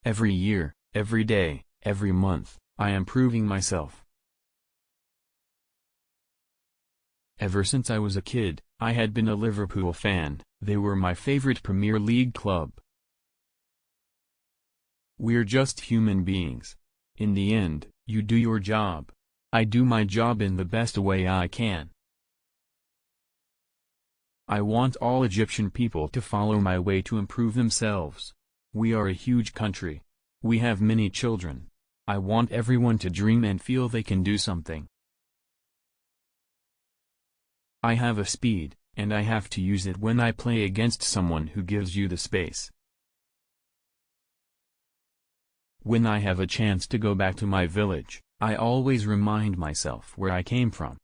Every year, every day, every month, I am proving myself. Ever since I was a kid, I had been a Liverpool fan. They were my favorite Premier League club. We're just human beings. In the end, you do your job. I do my job in the best way I can. I want all Egyptian people to follow my way to improve themselves. We are a huge country. We have many children. I want everyone to dream and feel they can do something. I have a speed, and I have to use it when I play against someone who gives you the space. When I have a chance to go back to my village, I always remind myself where I came from.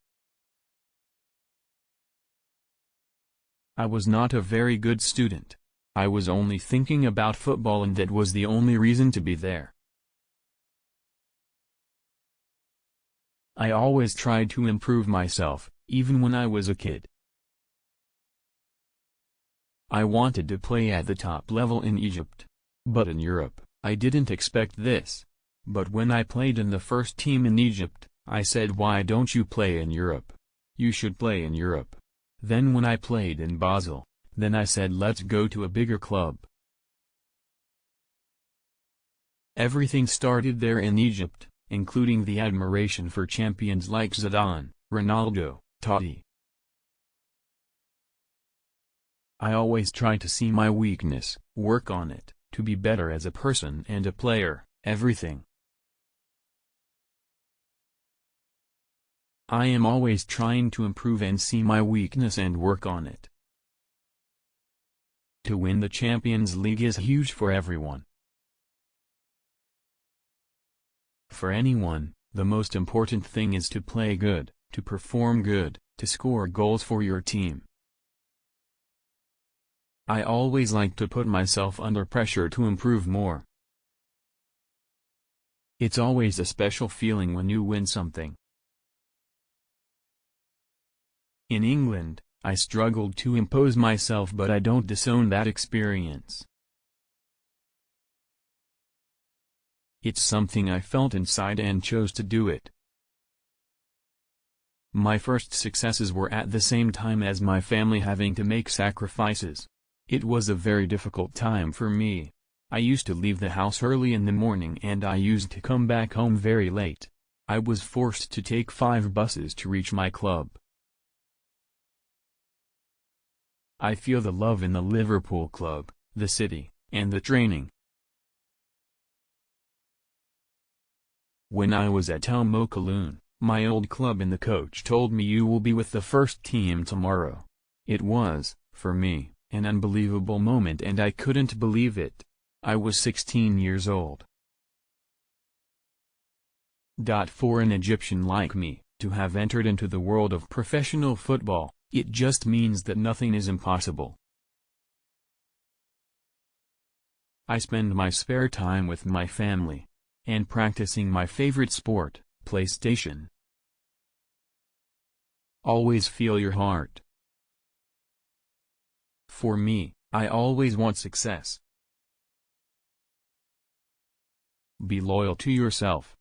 I was not a very good student. I was only thinking about football, and that was the only reason to be there. I always tried to improve myself, even when I was a kid. I wanted to play at the top level in Egypt. But in Europe, I didn't expect this. But when I played in the first team in Egypt, I said, why don't you play in Europe? You should play in Europe. Then when I played in Basel, then I said, let's go to a bigger club. Everything started there in Egypt, including the admiration for champions like Zidane, Ronaldo, Totti. I always try to see my weakness, work on it, to be better as a person and a player, everything. I am always trying to improve and see my weakness and work on it. To win the Champions League is huge for everyone. For anyone, the most important thing is to play good, to perform good, to score goals for your team. I always like to put myself under pressure to improve more. It's always a special feeling when you win something. In England, I struggled to impose myself, but I don't disown that experience. It's something I felt inside and chose to do it. My first successes were at the same time as my family having to make sacrifices. It was a very difficult time for me. I used to leave the house early in the morning and I used to come back home very late. I was forced to take 5 buses to reach my club. I feel the love in the Liverpool club, the city, and the training. When I was at El Mokhaloun, my old club, and the coach told me, you will be with the first team tomorrow. It was, for me, an unbelievable moment and I couldn't believe it. I was 16 years old. For an Egyptian like me, to have entered into the world of professional football, it just means that nothing is impossible. I spend my spare time with my family. And practicing my favorite sport, PlayStation. Always feel your heart. For me, I always want success. Be loyal to yourself.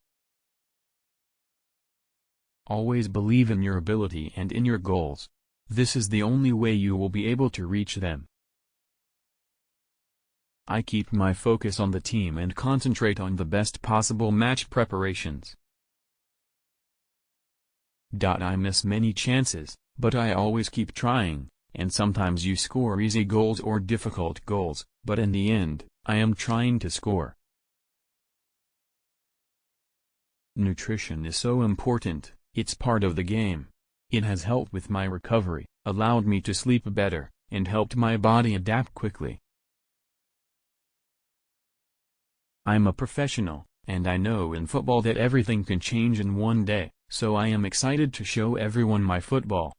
Always believe in your ability and in your goals. This is the only way you will be able to reach them. I keep my focus on the team and concentrate on the best possible match preparations. I miss many chances, but I always keep trying, and sometimes you score easy goals or difficult goals, but in the end, I am trying to score. Nutrition is so important, it's part of the game. It has helped with my recovery, allowed me to sleep better, and helped my body adapt quickly. I'm a professional, and I know in football that everything can change in one day, so I am excited to show everyone my football.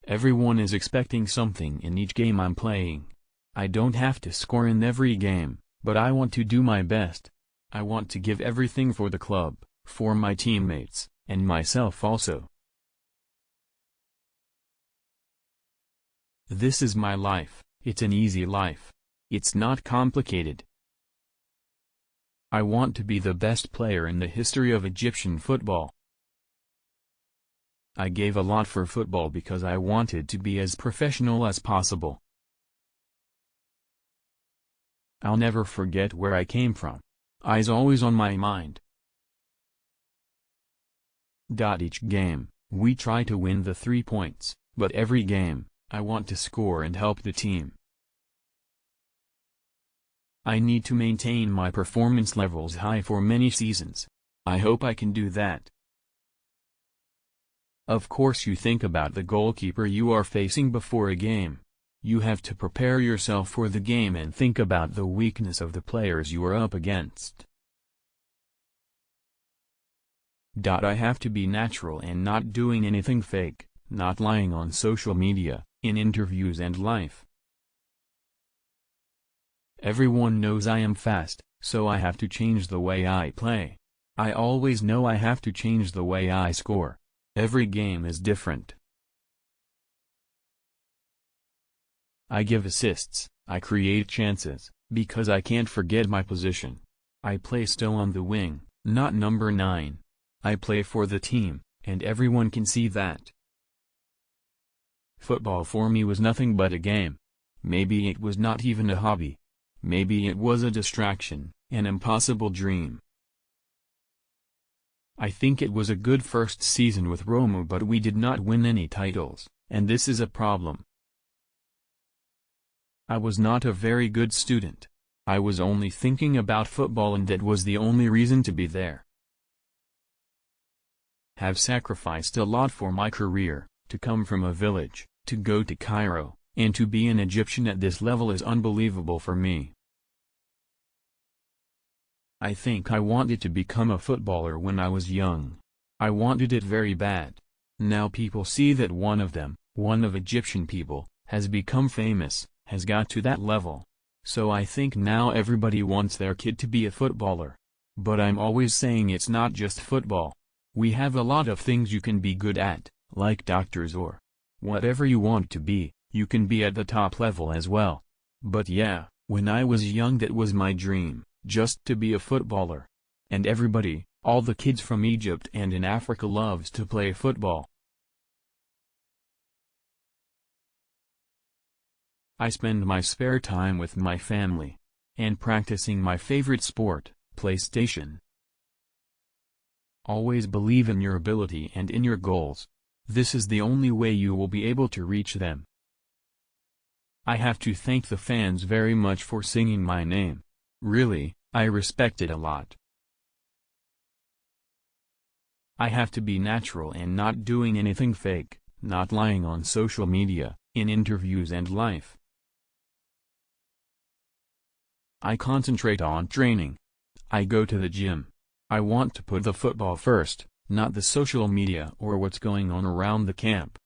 Everyone is expecting something in each game I'm playing. I don't have to score in every game, but I want to do my best. I want to give everything for the club, for my teammates, and myself also. This is my life. It's an easy life. It's not complicated. I want to be the best player in the history of Egyptian football. I gave a lot for football because I wanted to be as professional as possible. I'll never forget where I came from. I's always on my mind. Each game, we try to win the 3 points, but every game, I want to score and help the team. I need to maintain my performance levels high for many seasons. I hope I can do that. Of course, you think about the goalkeeper you are facing before a game. You have to prepare yourself for the game and think about the weakness of the players you are up against. I have to be natural and not doing anything fake, not lying on social media, in interviews and life. Everyone knows I am fast, so I have to change the way I play. I always know I have to change the way I score. Every game is different. I give assists, I create chances, because I can't forget my position. I play still on the wing, not number 9. I play for the team, and everyone can see that. Football for me was nothing but a game. Maybe it was not even a hobby. Maybe it was a distraction, an impossible dream. I think it was a good first season with Roma, but we did not win any titles, and this is a problem. I was not a very good student. I was only thinking about football, and that was the only reason to be there. Have sacrificed a lot for my career, to come from a village, to go to Cairo, and to be an Egyptian at this level is unbelievable for me. I think I wanted to become a footballer when I was young. I wanted it very bad. Now people see that one of Egyptian people, has become famous, has got to that level. So I think now everybody wants their kid to be a footballer. But I'm always saying it's not just football. We have a lot of things you can be good at, like doctors or whatever you want to be, you can be at the top level as well. But yeah, when I was young that was my dream, just to be a footballer. And everybody, all the kids from Egypt and in Africa loves to play football. I spend my spare time with my family. And practicing my favorite sport, PlayStation. Always believe in your ability and in your goals. This is the only way you will be able to reach them. I have to thank the fans very much for singing my name. Really, I respect it a lot. I have to be natural and not doing anything fake, not lying on social media, in interviews and life. I concentrate on training. I go to the gym. I want to put the football first, not the social media or what's going on around the camp.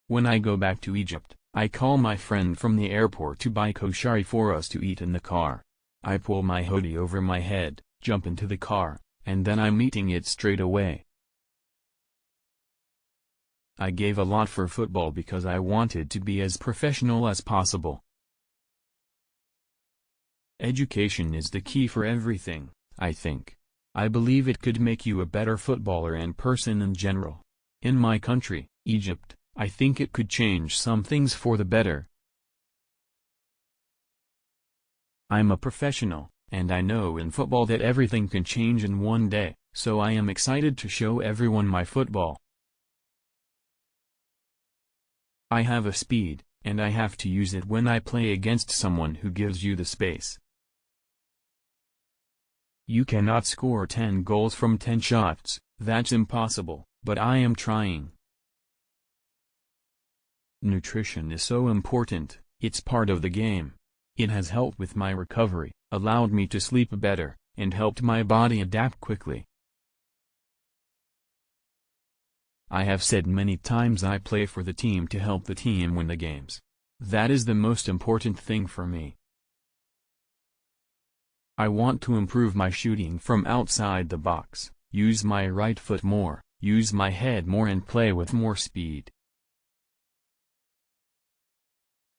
When I go back to Egypt, I call my friend from the airport to buy koshari for us to eat in the car. I pull my hoodie over my head, jump into the car, and then I'm eating it straight away. I gave a lot for football because I wanted to be as professional as possible. Education is the key for everything, I think. I believe it could make you a better footballer and person in general. In my country, Egypt, I think it could change some things for the better. I'm a professional, and I know in football that everything can change in one day, so I am excited to show everyone my football. I have a speed, and I have to use it when I play against someone who gives you the space. You cannot score 10 goals from 10 shots, that's impossible, but I am trying. Nutrition is so important, it's part of the game. It has helped with my recovery, allowed me to sleep better, and helped my body adapt quickly. I have said many times I play for the team to help the team win the games. That is the most important thing for me. I want to improve my shooting from outside the box, use my right foot more, use my head more and play with more speed.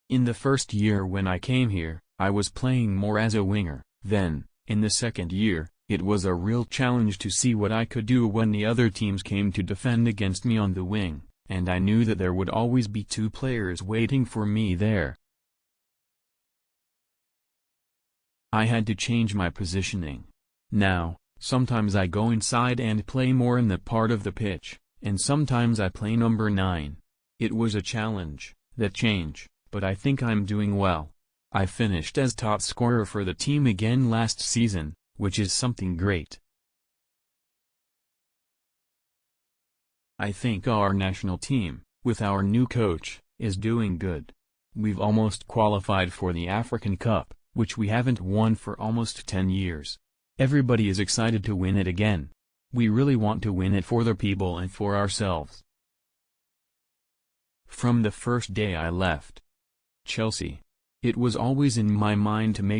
In the first year when I came here, I was playing more as a winger. Then, in the second year, it was a real challenge to see what I could do when the other teams came to defend against me on the wing, and I knew that there would always be two players waiting for me there. I had to change my positioning. Now, sometimes I go inside and play more in that part of the pitch, and sometimes I play number 9. It was a challenge, that change, but I think I'm doing well. I finished as top scorer for the team again last season, which is something great. I think our national team, with our new coach, is doing good. We've almost qualified for the African Cup, which we haven't won for almost 10 years. Everybody is excited to win it again. We really want to win it for the people and for ourselves. From the first day I left Chelsea, it was always in my mind to make